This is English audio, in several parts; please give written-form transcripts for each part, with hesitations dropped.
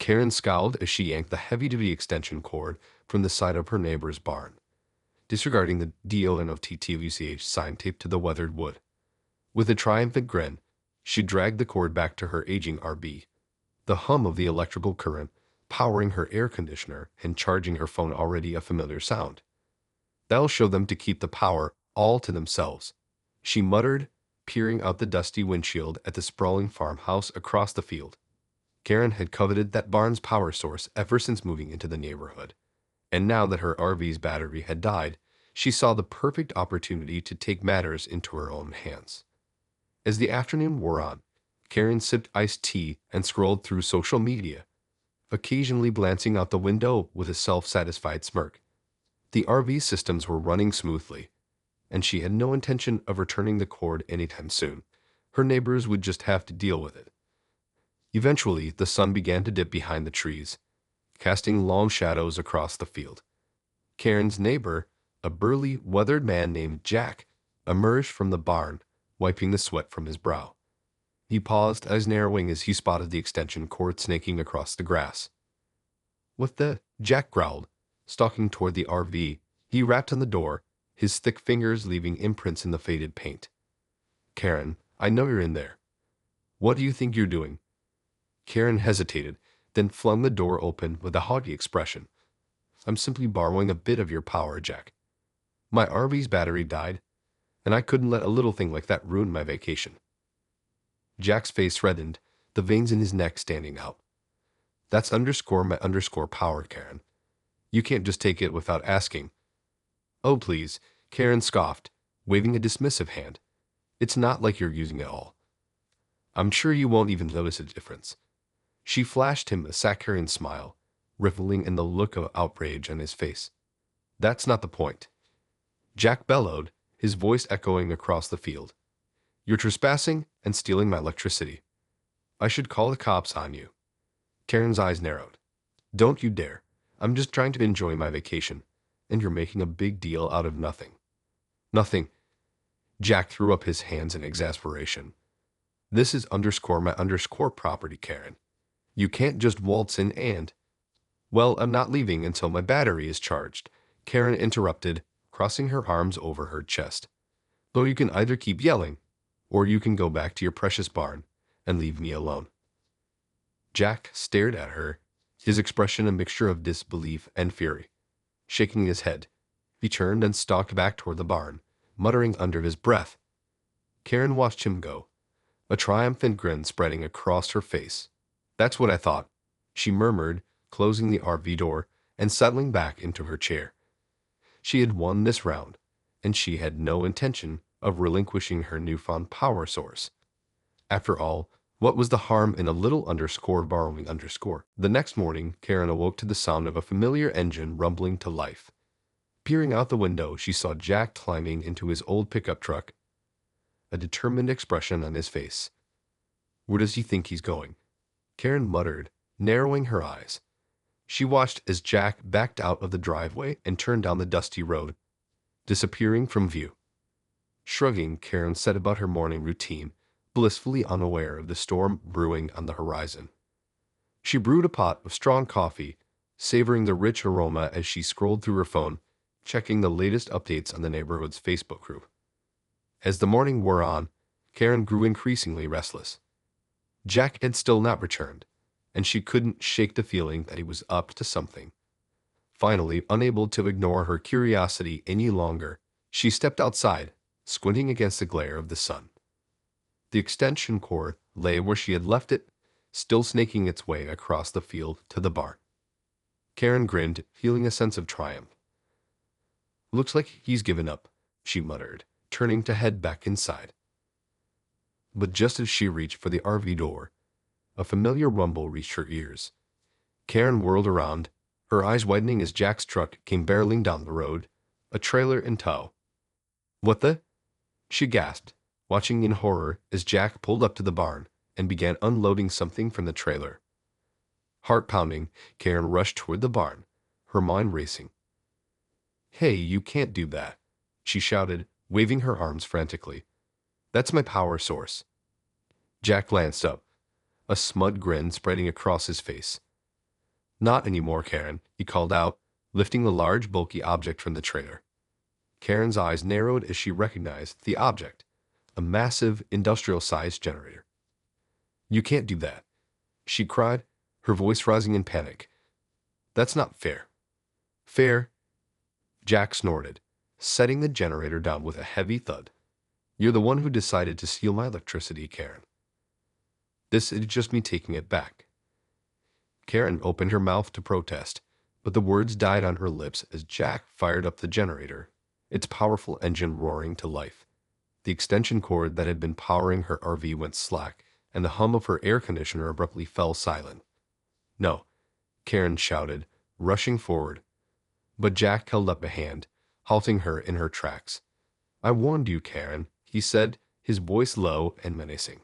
Karen scowled as she yanked the heavy-duty extension cord from the side of her neighbor's barn, disregarding the DONTITLEPARENTS sign taped to the weathered wood. With a triumphant grin, she dragged the cord back to her aging RV. The hum of the electrical current powering her air conditioner and charging her phone already a familiar sound. "That'll show them to keep the power all to themselves," she muttered, peering out the dusty windshield at the sprawling farmhouse across the field. Karen had coveted that barn's power source ever since moving into the neighborhood, and now that her RV's battery had died, she saw the perfect opportunity to take matters into her own hands. As the afternoon wore on, Karen sipped iced tea and scrolled through social media, occasionally glancing out the window with a self-satisfied smirk. The RV systems were running smoothly, and she had no intention of returning the cord anytime soon. Her neighbors would just have to deal with it. Eventually, the sun began to dip behind the trees, casting long shadows across the field. Karen's neighbor, a burly, weathered man named Jack, emerged from the barn, wiping the sweat from his brow. He paused, eyes narrowing as he spotted the extension cord snaking across the grass. "What the?" Jack growled, stalking toward the RV. He rapped on the door, his thick fingers leaving imprints in the faded paint. "Karen, I know you're in there. What do you think you're doing?" Karen hesitated, then flung the door open with a haughty expression. "I'm simply borrowing a bit of your power, Jack. My RV's battery died, and I couldn't let a little thing like that ruin my vacation." Jack's face reddened, the veins in his neck standing out. "That's my power, Karen. You can't just take it without asking." "Oh, please," Karen scoffed, waving a dismissive hand. "It's not like you're using it all. I'm sure you won't even notice a difference." She flashed him a saccharine smile, reveling in the look of outrage on his face. "That's not the point," Jack bellowed, his voice echoing across the field. "You're trespassing and stealing my electricity. I should call the cops on you." Karen's eyes narrowed. "Don't you dare. I'm just trying to enjoy my vacation, and you're making a big deal out of nothing." "Nothing." Jack threw up his hands in exasperation. "This is my property, Karen. You can't just waltz in and—" "Well, I'm not leaving until my battery is charged," Karen interrupted, crossing her arms over her chest. "Though you can either keep yelling, or you can go back to your precious barn and leave me alone." Jack stared at her, his expression a mixture of disbelief and fury. Shaking his head, he turned and stalked back toward the barn, muttering under his breath. Karen watched him go, a triumphant grin spreading across her face. "That's what I thought," she murmured, closing the RV door and settling back into her chair. She had won this round, and she had no intention of relinquishing her newfound power source. After all, what was the harm in a little borrowing? The next morning, Karen awoke to the sound of a familiar engine rumbling to life. Peering out the window, she saw Jack climbing into his old pickup truck, a determined expression on his face. "Where does he think he's going?" Karen muttered, narrowing her eyes. She watched as Jack backed out of the driveway and turned down the dusty road, disappearing from view. Shrugging, Karen set about her morning routine, blissfully unaware of the storm brewing on the horizon. She brewed a pot of strong coffee, savoring the rich aroma as she scrolled through her phone, checking the latest updates on the neighborhood's Facebook group. As the morning wore on, Karen grew increasingly restless. Jack had still not returned, and she couldn't shake the feeling that he was up to something. Finally, unable to ignore her curiosity any longer, she stepped outside, squinting against the glare of the sun. The extension cord lay where she had left it, still snaking its way across the field to the barn. Karen grinned, feeling a sense of triumph. "Looks like he's given up," she muttered, turning to head back inside. But just as she reached for the RV door, a familiar rumble reached her ears. Karen whirled around, her eyes widening as Jack's truck came barreling down the road, a trailer in tow. "What the?" she gasped, watching in horror as Jack pulled up to the barn and began unloading something from the trailer. Heart pounding, Karen rushed toward the barn, her mind racing. "Hey, you can't do that," she shouted, waving her arms frantically. "That's my power source." Jack glanced up, a smug grin spreading across his face. Not anymore, Karen, he called out, lifting the large, bulky object from the trailer. Karen's eyes narrowed as she recognized the object, a massive, industrial-sized generator. You can't do that, she cried, her voice rising in panic. That's not fair. Fair? Jack snorted, setting the generator down with a heavy thud. You're the one who decided to steal my electricity, Karen. This is just me taking it back. Karen opened her mouth to protest, but the words died on her lips as Jack fired up the generator, its powerful engine roaring to life. The extension cord that had been powering her RV went slack, and the hum of her air conditioner abruptly fell silent. No, Karen shouted, rushing forward. But Jack held up a hand, halting her in her tracks. I warned you, Karen, he said, his voice low and menacing.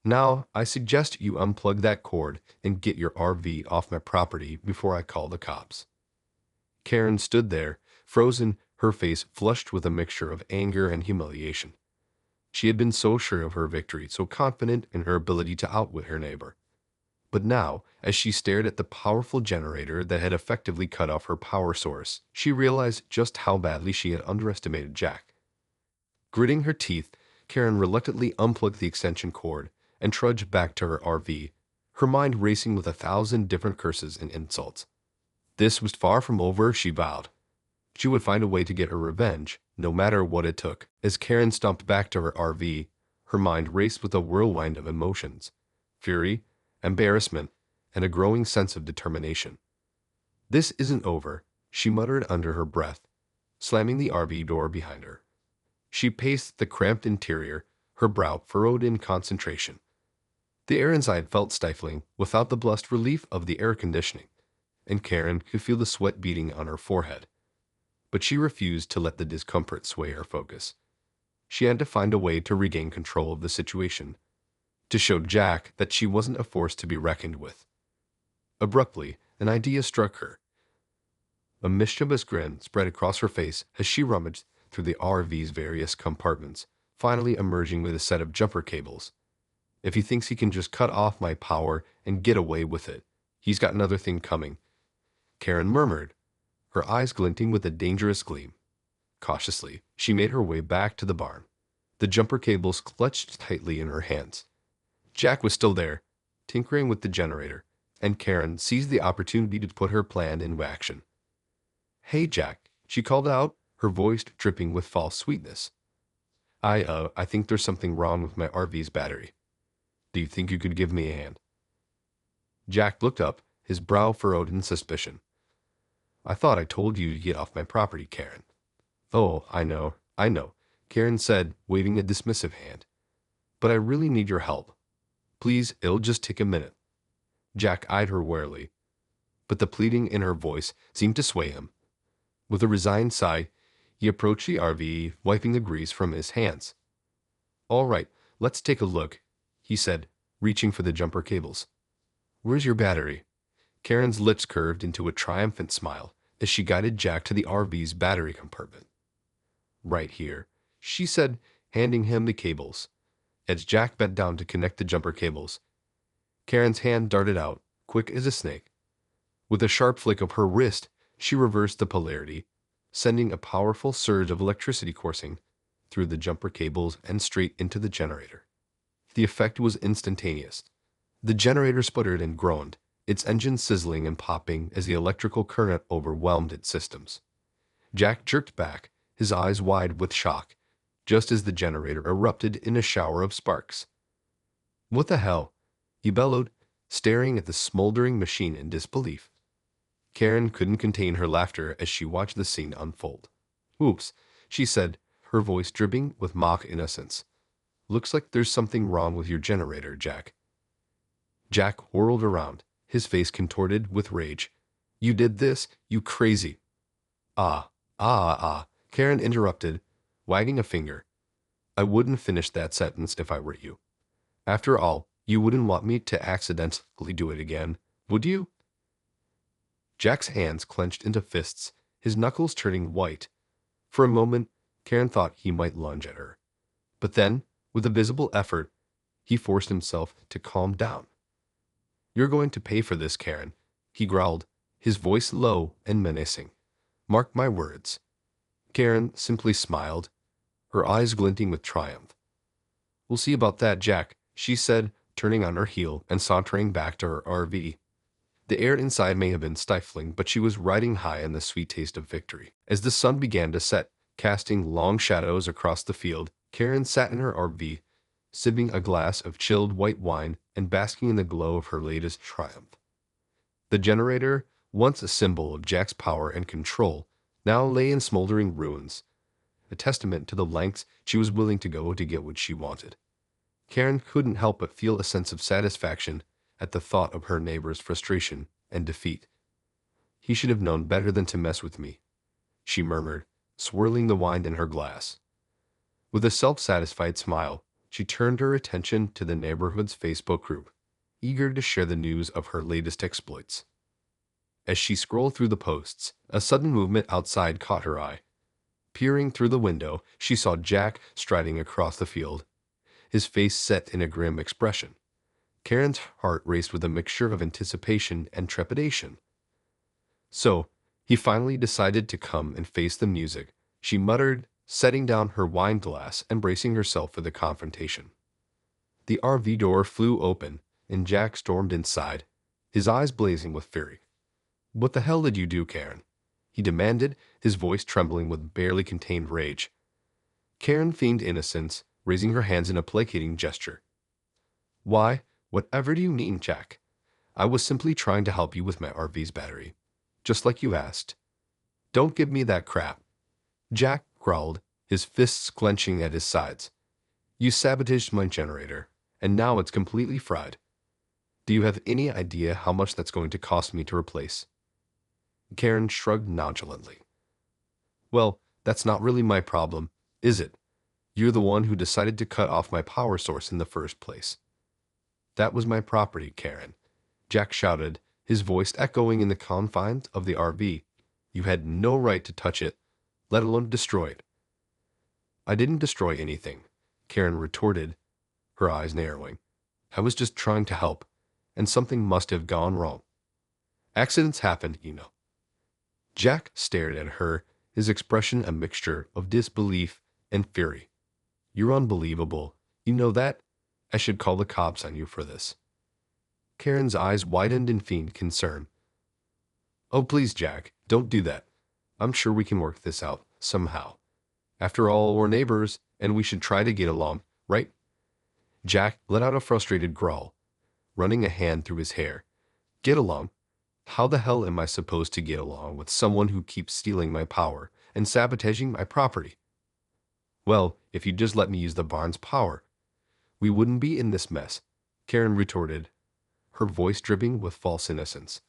Now, I suggest you unplug that cord and get your RV off my property before I call the cops. Karen stood there, frozen, her face flushed with a mixture of anger and humiliation. She had been so sure of her victory, so confident in her ability to outwit her neighbor. But now, as she stared at the powerful generator that had effectively cut off her power source, she realized just how badly she had underestimated Jack. Gritting her teeth, Karen reluctantly unplugged the extension cord and trudged back to her RV, her mind racing with 1,000 different curses and insults. This was far from over, she vowed. She would find a way to get her revenge, no matter what it took. As Karen stomped back to her RV, her mind raced with a whirlwind of emotions, fury, embarrassment, and a growing sense of determination. This isn't over, she muttered under her breath, slamming the RV door behind her. She paced the cramped interior, her brow furrowed in concentration. The air inside felt stifling without the blessed relief of the air conditioning, and Karen could feel the sweat beading on her forehead. But she refused to let the discomfort sway her focus. She had to find a way to regain control of the situation, to show Jack that she wasn't a force to be reckoned with. Abruptly, an idea struck her. A mischievous grin spread across her face as she rummaged through the RV's various compartments, finally emerging with a set of jumper cables. If he thinks he can just cut off my power and get away with it, he's got another thing coming, Karen murmured, her eyes glinting with a dangerous gleam. Cautiously, she made her way back to the barn, the jumper cables clutched tightly in her hands. Jack was still there, tinkering with the generator, and Karen seized the opportunity to put her plan into action. Hey, Jack, she called out, her voice dripping with false sweetness. I think there's something wrong with my RV's battery. Do you think you could give me a hand? Jack looked up, his brow furrowed in suspicion. I thought I told you to get off my property, Karen. Oh, I know, Karen said, waving a dismissive hand. But I really need your help. Please, it'll just take a minute. Jack eyed her warily, but the pleading in her voice seemed to sway him. With a resigned sigh, he approached the RV, wiping the grease from his hands. All right, let's take a look, he said, reaching for the jumper cables. Where's your battery? Karen's lips curved into a triumphant smile as she guided Jack to the RV's battery compartment. Right here, she said, handing him the cables. As Jack bent down to connect the jumper cables, Karen's hand darted out, quick as a snake. With a sharp flick of her wrist, she reversed the polarity, sending a powerful surge of electricity coursing through the jumper cables and straight into the generator. The effect was instantaneous. The generator sputtered and groaned, its engine sizzling and popping as the electrical current overwhelmed its systems. Jack jerked back, his eyes wide with shock, just as the generator erupted in a shower of sparks. What the hell? He bellowed, staring at the smoldering machine in disbelief. Karen couldn't contain her laughter as she watched the scene unfold. Oops, she said, her voice dripping with mock innocence. Looks like there's something wrong with your generator, Jack. Jack whirled around, his face contorted with rage. You did this, you crazy. Karen interrupted, wagging a finger. I wouldn't finish that sentence if I were you. After all, you wouldn't want me to accidentally do it again, would you? Jack's hands clenched into fists, his knuckles turning white. For a moment, Karen thought he might lunge at her. But then, with a visible effort, he forced himself to calm down. You're going to pay for this, Karen, he growled, his voice low and menacing. "Mark my words." Karen simply smiled, her eyes glinting with triumph. "We'll see about that, Jack," she said, turning on her heel and sauntering back to her RV. The air inside may have been stifling, but she was riding high in the sweet taste of victory. As the sun began to set, casting long shadows across the field, Karen sat in her RV, sipping a glass of chilled white wine and basking in the glow of her latest triumph. The generator, once a symbol of Jack's power and control, now lay in smoldering ruins, a testament to the lengths she was willing to go to get what she wanted. Karen couldn't help but feel a sense of satisfaction at the thought of her neighbor's frustration and defeat. "He should have known better than to mess with me," she murmured, swirling the wine in her glass. With a self-satisfied smile, she turned her attention to the neighborhood's Facebook group, eager to share the news of her latest exploits. As she scrolled through the posts, a sudden movement outside caught her eye. Peering through the window, she saw Jack striding across the field, his face set in a grim expression. Karen's heart raced with a mixture of anticipation and trepidation. "So, he finally decided to come and face the music," she muttered, setting down her wine glass and bracing herself for the confrontation. The RV door flew open, and Jack stormed inside, his eyes blazing with fury. "What the hell did you do, Karen?" he demanded, his voice trembling with barely contained rage. Karen feigned innocence, raising her hands in a placating gesture. "Why, whatever do you mean, Jack? I was simply trying to help you with my RV's battery, just like you asked." "Don't give me that crap," Jack growled, his fists clenching at his sides. "You sabotaged my generator, and now it's completely fried. Do you have any idea how much that's going to cost me to replace?" Karen shrugged nonchalantly. "Well, that's not really my problem, is it? You're the one who decided to cut off my power source in the first place." "That was my property, Karen," Jack shouted, his voice echoing in the confines of the RV. "You had no right to touch it, let alone destroy it." "I didn't destroy anything," Karen retorted, her eyes narrowing. "I was just trying to help, and something must have gone wrong. Accidents happen, you know." Jack stared at her, his expression a mixture of disbelief and fury. "You're unbelievable. You know that? I should call the cops on you for this." Karen's eyes widened in feigned concern. "Oh, please, Jack, don't do that. I'm sure we can work this out, somehow. After all, we're neighbors, and we should try to get along, right?" Jack let out a frustrated growl, running a hand through his hair. "Get along? How the hell am I supposed to get along with someone who keeps stealing my power and sabotaging my property?" "Well, if you'd just let me use the barn's power, we wouldn't be in this mess," Karen retorted, her voice dripping with false innocence.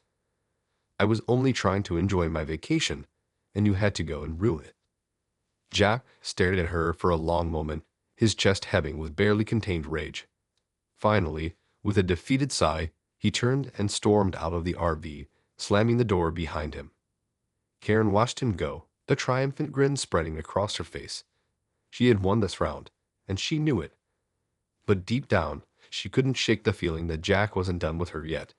"I was only trying to enjoy my vacation, and you had to go and ruin it." Jack stared at her for a long moment, his chest heaving with barely contained rage. Finally, with a defeated sigh, he turned and stormed out of the RV, slamming the door behind him. Karen watched him go, a triumphant grin spreading across her face. She had won this round, and she knew it. But deep down, she couldn't shake the feeling that Jack wasn't done with her yet.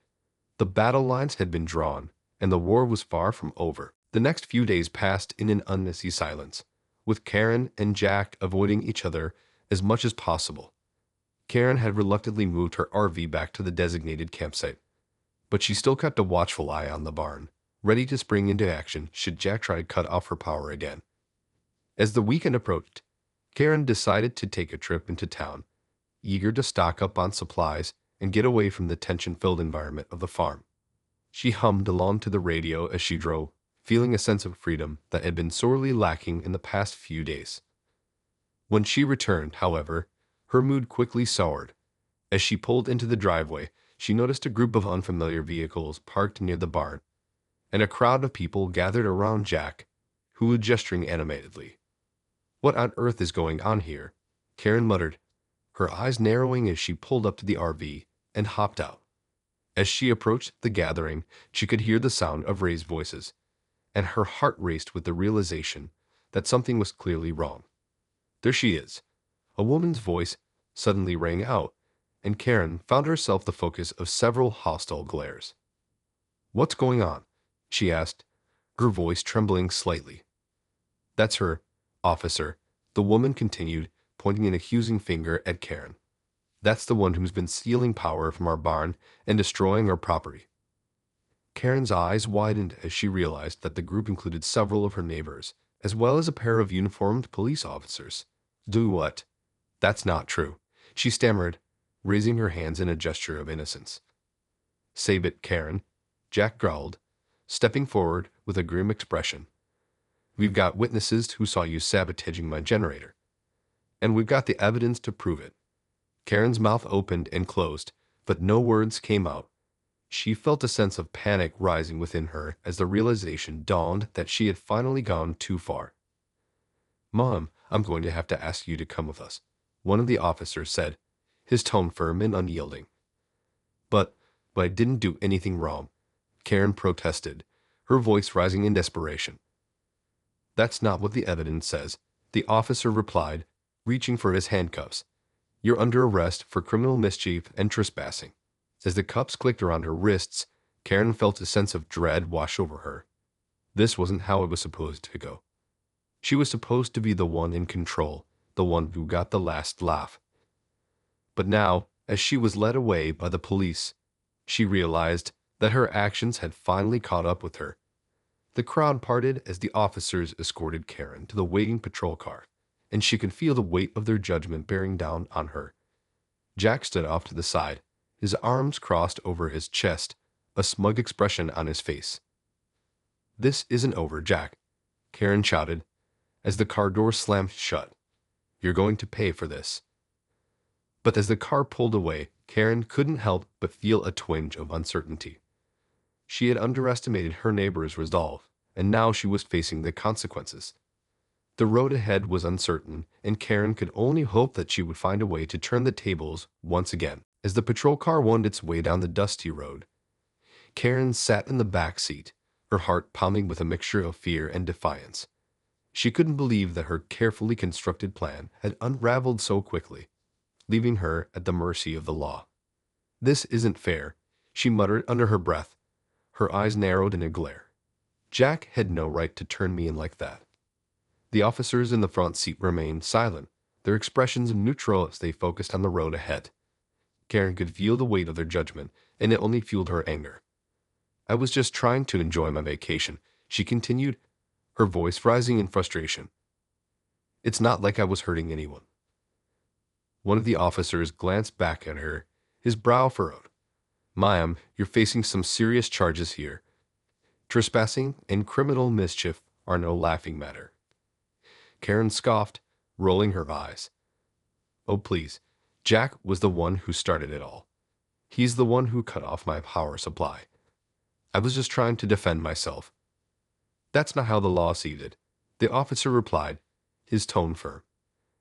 The battle lines had been drawn, and the war was far from over. The next few days passed in an uneasy silence, with Karen and Jack avoiding each other as much as possible. Karen had reluctantly moved her RV back to the designated campsite, but she still kept a watchful eye on the barn, ready to spring into action should Jack try to cut off her power again. As the weekend approached, Karen decided to take a trip into town, eager to stock up on supplies and get away from the tension-filled environment of the farm. She hummed along to the radio as she drove, feeling a sense of freedom that had been sorely lacking in the past few days. When she returned, however, her mood quickly soured. As she pulled into the driveway, she noticed a group of unfamiliar vehicles parked near the barn, and a crowd of people gathered around Jack, who was gesturing animatedly. "What on earth is going on here?" Karen muttered, her eyes narrowing as she pulled up to the RV and hopped out. As she approached the gathering, she could hear the sound of raised voices, and her heart raced with the realization that something was clearly wrong. "There she is!" A woman's voice suddenly rang out, and Karen found herself the focus of several hostile glares. "What's going on?" she asked, her voice trembling slightly. "That's her, officer," the woman continued, pointing an accusing finger at Karen. "That's the one who's been stealing power from our barn and destroying our property." Karen's eyes widened as she realized that the group included several of her neighbors, as well as a pair of uniformed police officers. "Do what?" "That's not true," she stammered, raising her hands in a gesture of innocence. "Save it, Karen," Jack growled, stepping forward with a grim expression. "We've got witnesses who saw you sabotaging my generator. And we've got the evidence to prove it." Karen's mouth opened and closed, but no words came out. She felt a sense of panic rising within her as the realization dawned that she had finally gone too far. "Mom, I'm going to have to ask you to come with us," one of the officers said, his tone firm and unyielding. But I didn't do anything wrong," Karen protested, her voice rising in desperation. "That's not what the evidence says," the officer replied, reaching for his handcuffs. "You're under arrest for criminal mischief and trespassing." As the cuffs clicked around her wrists, Karen felt a sense of dread wash over her. This wasn't how it was supposed to go. She was supposed to be the one in control, the one who got the last laugh. But now, as she was led away by the police, she realized that her actions had finally caught up with her. The crowd parted as the officers escorted Karen to the waiting patrol car, and she could feel the weight of their judgment bearing down on her. Jack stood off to the side, his arms crossed over his chest, a smug expression on his face. "This isn't over, Jack," Karen shouted, as the car door slammed shut. "You're going to pay for this." But as the car pulled away, Karen couldn't help but feel a twinge of uncertainty. She had underestimated her neighbor's resolve, and now she was facing the consequences. The road ahead was uncertain, and Karen could only hope that she would find a way to turn the tables once again. As the patrol car wound its way down the dusty road, Karen sat in the back seat, her heart pounding with a mixture of fear and defiance. She couldn't believe that her carefully constructed plan had unraveled so quickly, leaving her at the mercy of the law. "This isn't fair," she muttered under her breath, her eyes narrowed in a glare. "Jack had no right to turn me in like that." The officers in the front seat remained silent, their expressions neutral as they focused on the road ahead. Karen could feel the weight of their judgment, and it only fueled her anger. "I was just trying to enjoy my vacation," she continued, her voice rising in frustration. "It's not like I was hurting anyone." One of the officers glanced back at her, his brow furrowed. "Ma'am, you're facing some serious charges here. Trespassing and criminal mischief are no laughing matter." Karen scoffed, rolling her eyes. "Oh, please. Jack was the one who started it all. He's the one who cut off my power supply. I was just trying to defend myself." "That's not how the law sees it," the officer replied, his tone firm.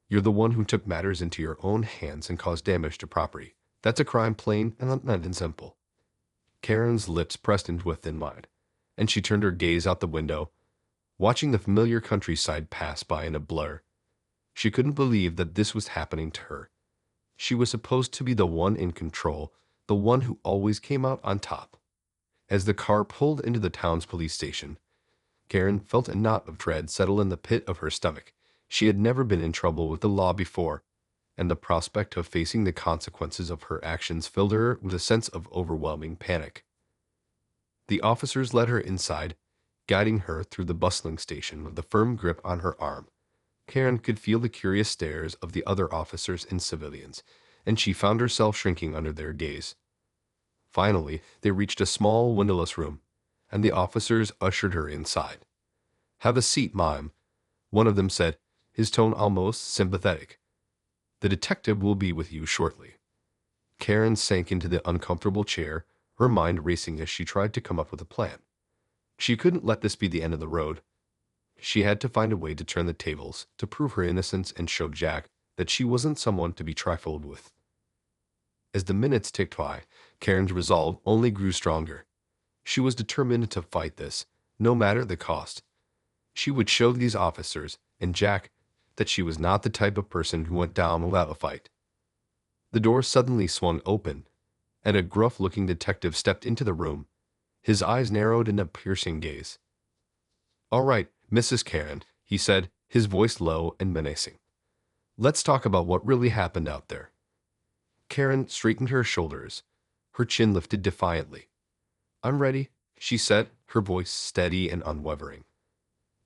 "You're the one who took matters into your own hands and caused damage to property. That's a crime plain and simple." Karen's lips pressed into a thin line, and she turned her gaze out the window, watching the familiar countryside pass by in a blur. She couldn't believe that this was happening to her. She was supposed to be the one in control, the one who always came out on top. As the car pulled into the town's police station, Karen felt a knot of dread settle in the pit of her stomach. She had never been in trouble with the law before, and the prospect of facing the consequences of her actions filled her with a sense of overwhelming panic. The officers led her inside, guiding her through the bustling station with a firm grip on her arm. Karen could feel the curious stares of the other officers and civilians, and she found herself shrinking under their gaze. Finally, they reached a small, windowless room, and the officers ushered her inside. "Have a seat, ma'am," one of them said, his tone almost sympathetic. "The detective will be with you shortly." Karen sank into the uncomfortable chair, her mind racing as she tried to come up with a plan. She couldn't let this be the end of the road. She had to find a way to turn the tables, to prove her innocence and show Jack that she wasn't someone to be trifled with. As the minutes ticked by, Karen's resolve only grew stronger. She was determined to fight this, no matter the cost. She would show these officers, and Jack, that she was not the type of person who went down without a fight. The door suddenly swung open, and a gruff-looking detective stepped into the room, His eyes narrowed in a piercing gaze. "All right, Mrs. Karen," he said, his voice low and menacing. "Let's talk about what really happened out there." Karen straightened her shoulders, her chin lifted defiantly. "I'm ready," she said, her voice steady and unwavering.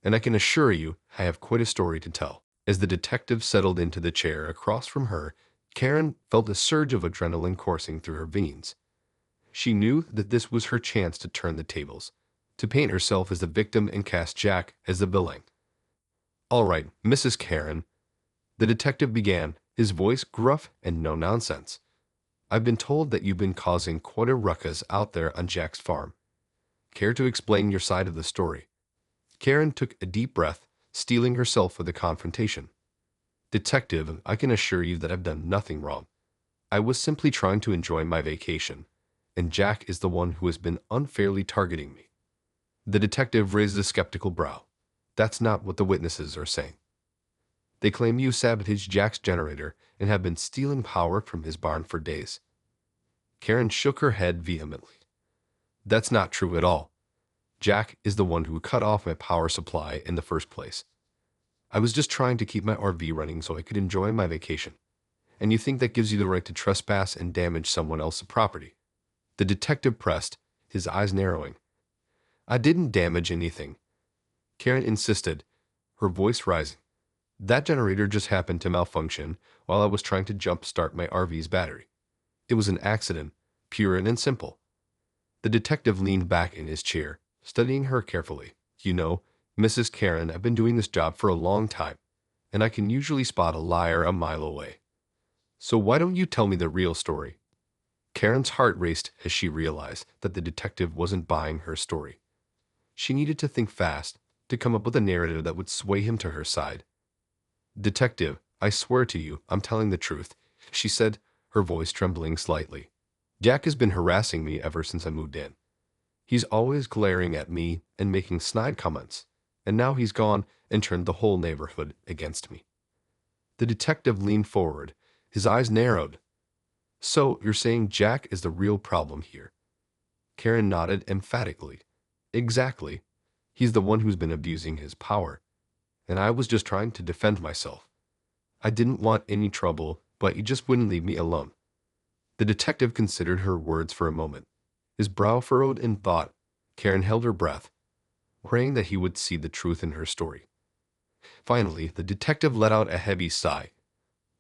"And I can assure you I have quite a story to tell." As the detective settled into the chair across from her, Karen felt a surge of adrenaline coursing through her veins. She knew that this was her chance to turn the tables, to paint herself as the victim and cast Jack as the villain. "All right, Mrs. Karen," the detective began, his voice gruff and no nonsense. "I've been told that you've been causing quite a ruckus out there on Jack's farm. Care to explain your side of the story?" Karen took a deep breath, steeling herself for the confrontation. "Detective, I can assure you that I've done nothing wrong. I was simply trying to enjoy my vacation, and Jack is the one who has been unfairly targeting me." The detective raised a skeptical brow. "That's not what the witnesses are saying. They claim you sabotaged Jack's generator and have been stealing power from his barn for days." Karen shook her head vehemently. "That's not true at all. Jack is the one who cut off my power supply in the first place. I was just trying to keep my RV running so I could enjoy my vacation. And you think that gives you the right to trespass and damage someone else's property?" The detective pressed, his eyes narrowing. "I didn't damage anything," Karen insisted, her voice rising. "That generator just happened to malfunction while I was trying to jump-start my RV's battery. It was an accident, pure and simple." The detective leaned back in his chair, studying her carefully. "You know, Mrs. Karen, I've been doing this job for a long time, and I can usually spot a liar a mile away. So why don't you tell me the real story?" Karen's heart raced as she realized that the detective wasn't buying her story. She needed to think fast, to come up with a narrative that would sway him to her side. "Detective, I swear to you, I'm telling the truth," she said, her voice trembling slightly. "Jack has been harassing me ever since I moved in. He's always glaring at me and making snide comments, and now he's gone and turned the whole neighborhood against me." The detective leaned forward, his eyes narrowed. "So you're saying Jack is the real problem here?" Karen nodded emphatically. "Exactly. He's the one who's been abusing his power, and I was just trying to defend myself. I didn't want any trouble, but he just wouldn't leave me alone." The detective considered her words for a moment, his brow furrowed in thought. Karen held her breath, praying that he would see the truth in her story. Finally, the detective let out a heavy sigh.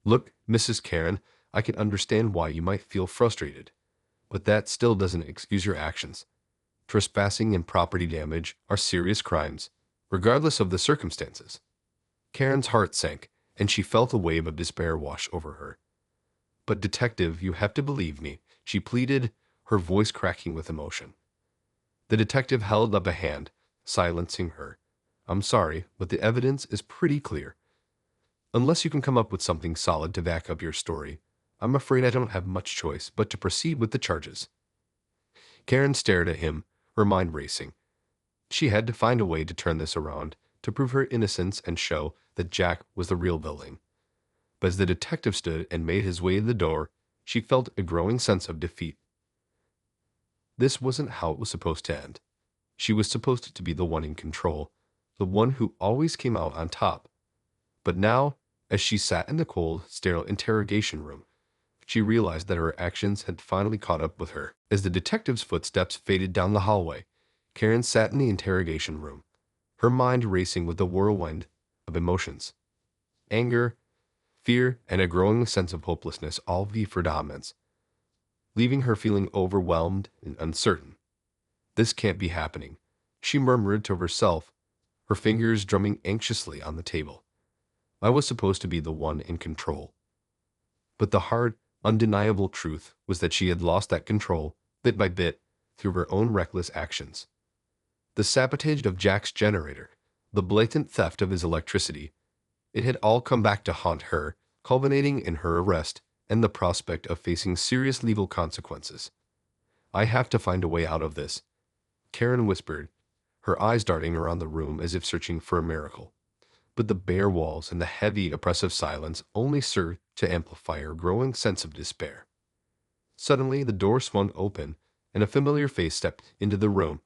"Look, Mrs. Karen, I can understand why you might feel frustrated, but that still doesn't excuse your actions. Trespassing and property damage are serious crimes, regardless of the circumstances." Karen's heart sank, and she felt a wave of despair wash over her. "But detective, you have to believe me," she pleaded, her voice cracking with emotion. The detective held up a hand, silencing her. "I'm sorry, but the evidence is pretty clear. Unless you can come up with something solid to back up your story, I'm afraid I don't have much choice but to proceed with the charges." Karen stared at him, her mind racing. She had to find a way to turn this around, to prove her innocence and show that Jack was the real villain. But as the detective stood and made his way to the door, she felt a growing sense of defeat. This wasn't how it was supposed to end. She was supposed to be the one in control, the one who always came out on top. But now, as she sat in the cold, sterile interrogation room, she realized that her actions had finally caught up with her. As the detective's footsteps faded down the hallway, Karen sat in the interrogation room, her mind racing with a whirlwind of emotions. Anger, fear, and a growing sense of hopelessness all vie for dominance, leaving her feeling overwhelmed and uncertain. "This can't be happening," she murmured to herself, her fingers drumming anxiously on the table. "I was supposed to be the one in control." But the hard, undeniable truth was that she had lost that control, bit by bit, through her own reckless actions. The sabotage of Jack's generator, the blatant theft of his electricity, it had all come back to haunt her, culminating in her arrest and the prospect of facing serious legal consequences. "I have to find a way out of this," Karen whispered, her eyes darting around the room as if searching for a miracle. But the bare walls and the heavy, oppressive silence only served to amplify her growing sense of despair. Suddenly, the door swung open, and a familiar face stepped into the room.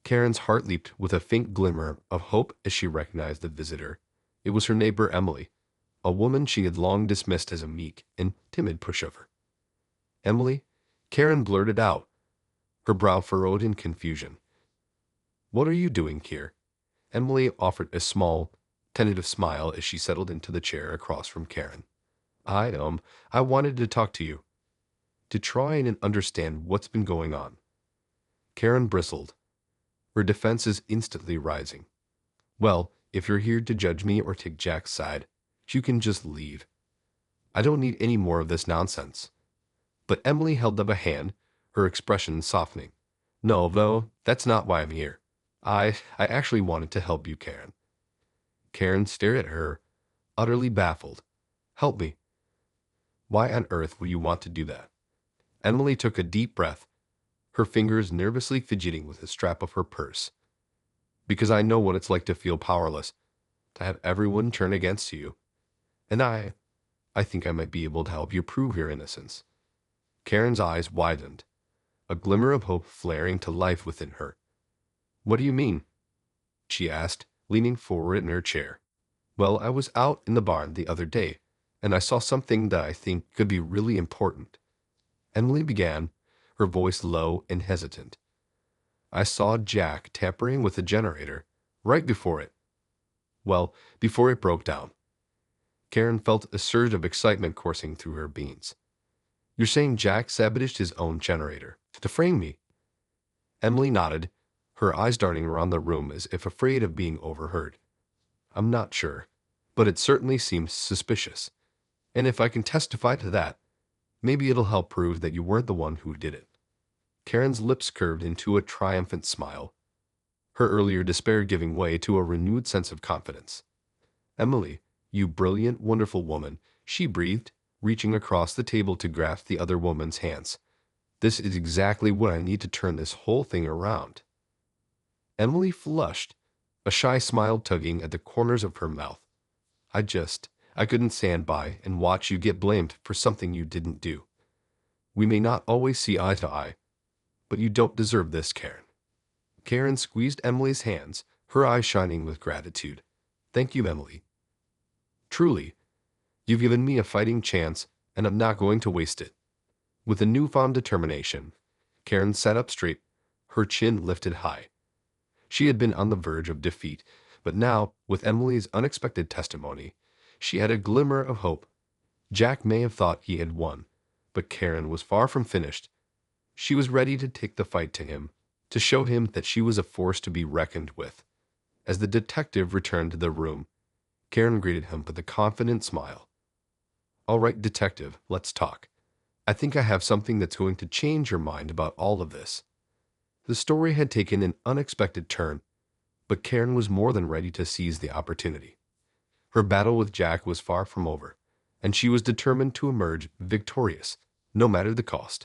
Karen's heart leaped with a faint glimmer of hope as she recognized the visitor. It was her neighbor Emily, a woman she had long dismissed as a meek and timid pushover. "Emily?" Karen blurted out, her brow furrowed in confusion. "What are you doing here?" Emily offered a small, tentative smile as she settled into the chair across from Karen. I wanted to talk to you, to try and understand what's been going on." Karen bristled, her defenses instantly rising. "Well, if you're here to judge me or take Jack's side, you can just leave. I don't need any more of this nonsense." But Emily held up a hand, her expression softening. "No, though, that's not why I'm here. I actually wanted to help you, Karen." Karen stared at her, utterly baffled. "Help me? Why on earth would you want to do that?" Emily took a deep breath, her fingers nervously fidgeting with the strap of her purse. "Because I know what it's like to feel powerless, to have everyone turn against you. And I think I might be able to help you prove your innocence." Karen's eyes widened, a glimmer of hope flaring to life within her. "What do you mean?" she asked, leaning forward in her chair. "Well, I was out in the barn the other day, and I saw something that I think could be really important." Emily began, her voice low and hesitant. "I saw Jack tampering with the generator right before before it broke down." Karen felt a surge of excitement coursing through her veins. "You're saying Jack sabotaged his own generator to frame me?" Emily nodded, her eyes darting around the room as if afraid of being overheard. "I'm not sure, but it certainly seems suspicious. And if I can testify to that, maybe it'll help prove that you weren't the one who did it." Karen's lips curved into a triumphant smile, her earlier despair giving way to a renewed sense of confidence. "Emily, you brilliant, wonderful woman," she breathed, reaching across the table to grasp the other woman's hands. "This is exactly what I need to turn this whole thing around." Emily flushed, a shy smile tugging at the corners of her mouth. I couldn't stand by and watch you get blamed for something you didn't do. We may not always see eye to eye, but you don't deserve this, Karen." Karen squeezed Emily's hands, her eyes shining with gratitude. "Thank you, Emily. Truly, you've given me a fighting chance, and I'm not going to waste it." With a newfound determination, Karen sat up straight, her chin lifted high. She had been on the verge of defeat, but now, with Emily's unexpected testimony, she had a glimmer of hope. Jack may have thought he had won, but Karen was far from finished. She was ready to take the fight to him, to show him that she was a force to be reckoned with. As the detective returned to the room, Karen greeted him with a confident smile. "All right, detective, let's talk. I think I have something that's going to change your mind about all of this." The story had taken an unexpected turn, but Karen was more than ready to seize the opportunity. Her battle with Jack was far from over, and she was determined to emerge victorious, no matter the cost.